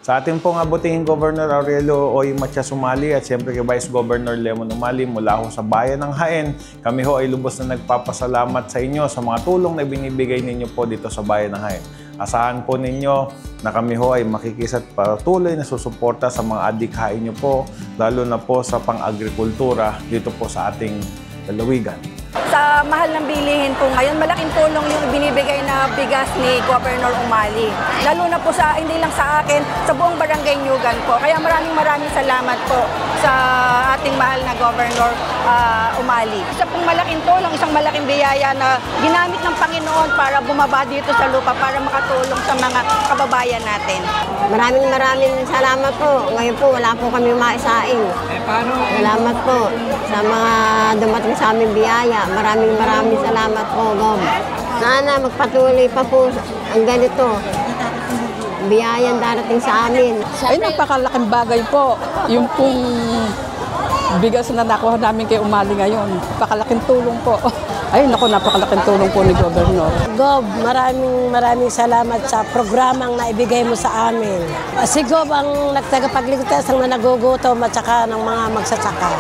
Sa ating pong abutihing Governor Aurelio Oy Matias Umali at siyempre kay Vice Governor Lemon Umali mula ho sa bayan ng Jaen, kami ho ay lubos na nagpapasalamat sa inyo sa mga tulong na binibigay ninyo po dito sa bayan ng Jaen. Asahan po ninyo na kami ho ay makikisat patuloy na susuporta sa mga adhikain nyo po, lalo na po sa pang-agrikultura dito po sa ating lalawigan. Sa mahal ng bilihin po ngayon, malaking tulong yung binibigay na bigas ni Governor Umali. Lalo na po sa, hindi lang sa akin, sa buong barangay Nyugan po. Kaya maraming salamat po sa ating mahal na Governor Umali. Isa pong malaking tulong, isang malaking biyaya na ginamit ng Panginoon para bumaba dito sa lupa para makatulong sa mga kababayan natin. Maraming salamat po. Ngayon po wala po kami maisaing. Salamat po sa mga dumating sa aming biyaya. Maraming salamat po, Gob. Sana magpatuloy pa po ang ganito. Biyayang darating sa amin. Ay, napakalaking bagay po. Yung pong bigas na nakuha namin kay Umali ngayon. Napakalaking tulong po. Ay, naku, napakalaking tulong po ni Governor. Gob, maraming salamat sa programang naibigay mo sa amin. Si Gob ang nagtagapagligtas ng nagugutom at saka ng mga magsasaka.